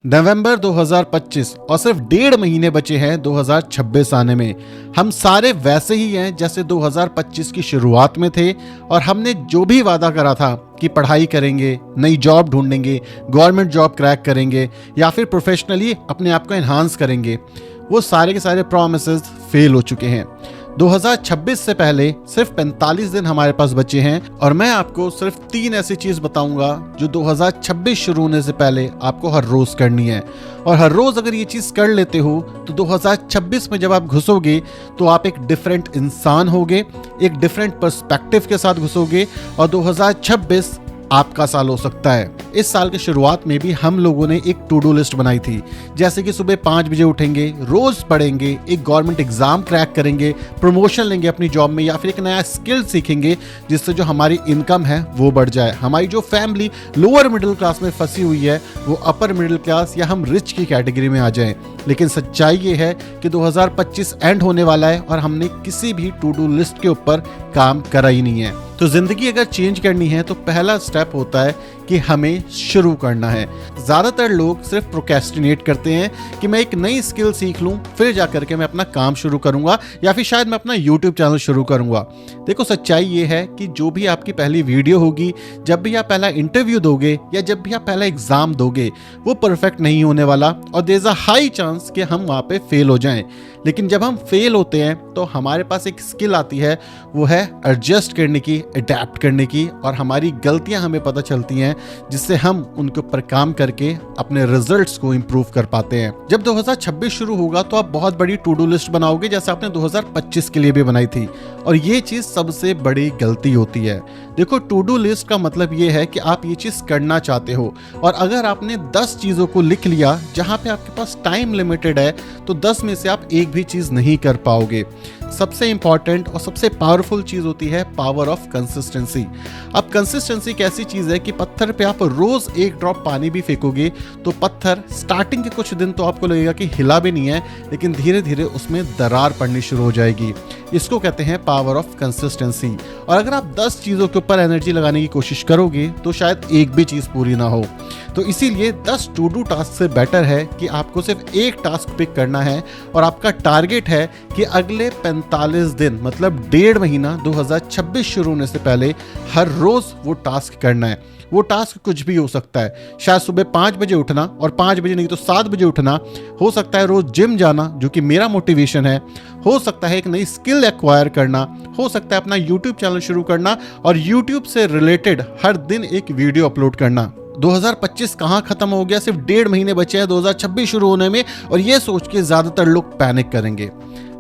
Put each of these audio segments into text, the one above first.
नवंबर 2025 और सिर्फ 1.5 महीने बचे हैं 2026 आने में। हम सारे वैसे ही हैं जैसे 2025 की शुरुआत में थे और हमने जो भी वादा करा था कि पढ़ाई करेंगे, नई जॉब ढूंढेंगे, गवर्नमेंट जॉब क्रैक करेंगे या फिर प्रोफेशनली अपने आप को एनहांस करेंगे, वो सारे के सारे प्रॉमिसेस फेल हो चुके हैं। 2026 से पहले सिर्फ 45 दिन हमारे पास बचे हैं और मैं आपको सिर्फ 3 ऐसी चीज बताऊंगा जो 2026 शुरू होने से पहले आपको हर रोज करनी है। और हर रोज अगर ये चीज कर लेते हो तो 2026 में जब आप घुसोगे तो आप एक डिफरेंट इंसान होगे, एक डिफरेंट पर्सपेक्टिव के साथ घुसोगे और 2026 आपका साल हो सकता है। इस साल की शुरुआत में भी हम लोगों ने एक टू डू लिस्ट बनाई थी, जैसे कि सुबह 5 बजे उठेंगे, रोज पढ़ेंगे, एक गवर्नमेंट एग्जाम क्रैक करेंगे, प्रमोशन लेंगे अपनी जॉब में या फिर एक नया स्किल सीखेंगे जिससे जो हमारी इनकम है वो बढ़ जाए, हमारी जो फैमिली लोअर मिडिल क्लास में फंसी हुई है वो अपर मिडिल क्लास या हम रिच की कैटेगरी में आ जाएं। लेकिन सच्चाई ये है कि 2025 एंड होने वाला है और हमने किसी भी टू डू लिस्ट के ऊपर काम करा ही नहीं है। तो जिंदगी अगर चेंज करनी है तो पहला स्टेप होता है कि हमें शुरू करना है। ज्यादातर लोग सिर्फ प्रोक्रेस्टिनेट करते हैं कि मैं एक नई स्किल सीख लूं फिर जाकर के मैं अपना काम शुरू करूंगा या फिर शायद मैं अपना YouTube चैनल शुरू करूंगा। देखो सच्चाई ये है कि जो भी आपकी पहली वीडियो होगी, जब भी आप पहला इंटरव्यू दोगे या जब भी आप पहला एग्जाम दोगे, वो परफेक्ट नहीं होने वाला और there is a high chance कि हम वहां पे फेल हो जाएं। लेकिन जब हम फेल होते हैं तो हमारे पास एक स्किल आती है, वो है एडजस्ट करने की, अडेप्ट करने की, और हमारी गलतियां हमें पता चलती हैं जिससे हम उनके ऊपर काम करके अपने रिजल्ट्स को इंप्रूव कर पाते हैं। जब 2026 शुरू होगा तो आप बहुत बड़ी टू डू लिस्ट बनाओगे जैसे आपने 2025 के लिए भी बनाई थी, और ये चीज सबसे बड़ी गलती होती है। देखो, टू डू लिस्ट का मतलब ये है कि आप ये चीज करना चाहते हो और अगर आपने 10 चीजों को लिख लिया जहां पे आपके पास टाइम लिमिटेड है तो 10 में से आप एक भी चीज नहीं कर पाओगे। सबसे इंपॉर्टेंट और सबसे पावरफुल चीज होती है पावर ऑफ कंसिस्टेंसी। अब कंसिस्टेंसी एक ऐसी चीज है कि पत्थर पे आप रोज एक ड्रॉप पानी भी फेंकोगे तो पत्थर स्टार्टिंग के कुछ दिन तो आपको लगेगा कि हिला भी नहीं है, लेकिन धीरे धीरे उसमें दरार पड़नी शुरू हो जाएगी। इसको कहते हैं पावर ऑफ कंसिस्टेंसी। और अगर आप 10 चीजों के ऊपर एनर्जी लगाने की कोशिश करोगे तो शायद एक भी चीज पूरी ना हो। तो इसीलिए 10 टू डू टास्क से बेटर है कि आपको सिर्फ एक टास्क पिक करना है और आपका टारगेट है कि अगले 45 दिन मतलब 1.5 महीना 2026 शुरू होने से पहले हर रोज वो टास्क करना है। वो टास्क कुछ भी हो सकता है, शायद सुबह 5 बजे उठना और 5 बजे नहीं तो 7 बजे उठना, हो सकता है रोज जिम जाना जो कि मेरा मोटिवेशन है, हो सकता है एक नई स्किल एक्वायर करना, हो सकता है अपना YouTube चैनल शुरू करना और YouTube से रिलेटेड हर दिन एक वीडियो अपलोड करना। 2025 कहाँ खत्म हो गया, सिर्फ 1.5 महीने बचे हैं 2026 शुरू होने में, और ये सोच के ज्यादातर लोग पैनिक करेंगे।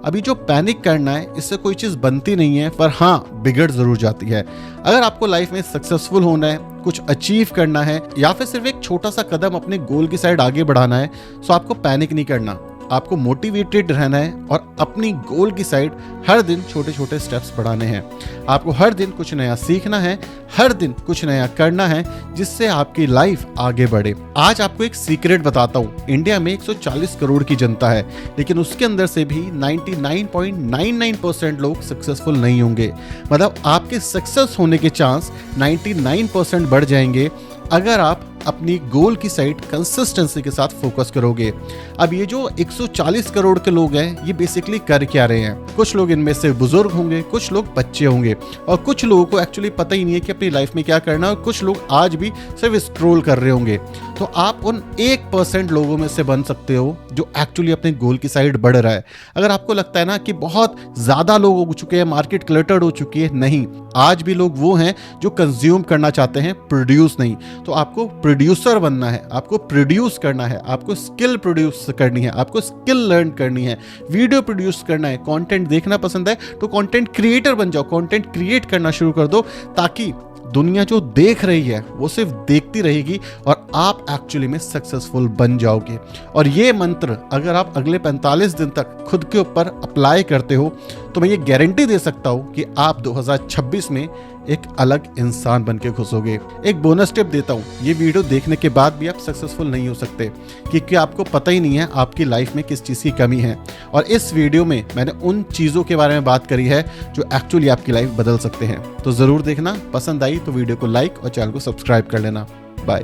अभी जो पैनिक करना है इससे कोई चीज़ बनती नहीं है, पर हाँ बिगड़ जरूर जाती है। अगर आपको लाइफ में सक्सेसफुल होना है, कुछ अचीव करना है या फिर सिर्फ एक छोटा सा कदम अपने गोल की साइड आगे बढ़ाना है, तो आपको पैनिक नहीं करना, आपको मोटिवेटेड रहना है और अपनी गोल की साइड हर दिन छोटे छोटे स्टेप्स बढ़ाने हैं। आपको हर दिन कुछ नया सीखना है, हर दिन कुछ नया करना है जिससे आपकी लाइफ आगे बढ़े। आज आपको एक सीक्रेट बताता हूँ। इंडिया में 140 करोड़ की जनता है, लेकिन उसके अंदर से भी 99.99% लोग सक्सेसफुल नहीं होंगे। मतलब आपके सक्सेस होने के चांस 99% बढ़ जाएंगे अगर आप अपनी गोल की साइड कंसिस्टेंसी के साथ फोकस करोगे। अब ये जो 140 करोड़ के लोग हैं ये बेसिकली कर क्या रहे हैं? कुछ लोग इनमें से बुजुर्ग होंगे, कुछ लोग बच्चे होंगे और कुछ लोगों को एक्चुअली पता ही नहीं है कि अपनी लाइफ में क्या करना है, और कुछ लोग आज भी सिर्फ स्क्रॉल कर रहे होंगे। तो आप उन 1% लोगों में से बन सकते हो जो एक्चुअली अपने गोल की साइड बढ़ रहा है। अगर आपको लगता है ना कि बहुत ज्यादा लोग हो चुके हैं, मार्केट क्लटर्ड हो चुकी है, नहीं, आज भी लोग वो हैं जो कंज्यूम करना चाहते हैं, प्रोड्यूस नहीं। तो आपको प्रोड्यूसर बनना है, आपको प्रोड्यूस करना है, आपको स्किल प्रोड्यूस करनी है, आपको स्किल लर्न करनी है, वीडियो प्रोड्यूस करना है, कंटेंट देखना पसंद है तो कंटेंट क्रिएटर बन जाओ, कंटेंट क्रिएट करना शुरू कर दो, ताकि दुनिया जो देख रही है वो सिर्फ देखती रहेगी और आप एक्चुअली में सक्सेसफुल बन जाओगे। और ये मंत्र अगर आप अगले 45 दिन तक खुद के ऊपर अप्लाई करते हो तो मैं ये गारंटी दे सकता हूँ कि आप 2026 में एक अलग इंसान बन के घुसोगे। एक बोनस टिप देता हूँ, ये वीडियो देखने के बाद भी आप सक्सेसफुल नहीं हो सकते क्योंकि आपको पता ही नहीं है आपकी लाइफ में किस चीज़ की कमी है। और इस वीडियो में मैंने उन चीज़ों के बारे में बात करी है जो एक्चुअली आपकी लाइफ बदल सकते हैं। तो ज़रूर देखना, पसंद आई तो वीडियो को लाइक और चैनल को सब्सक्राइब कर लेना। बाय।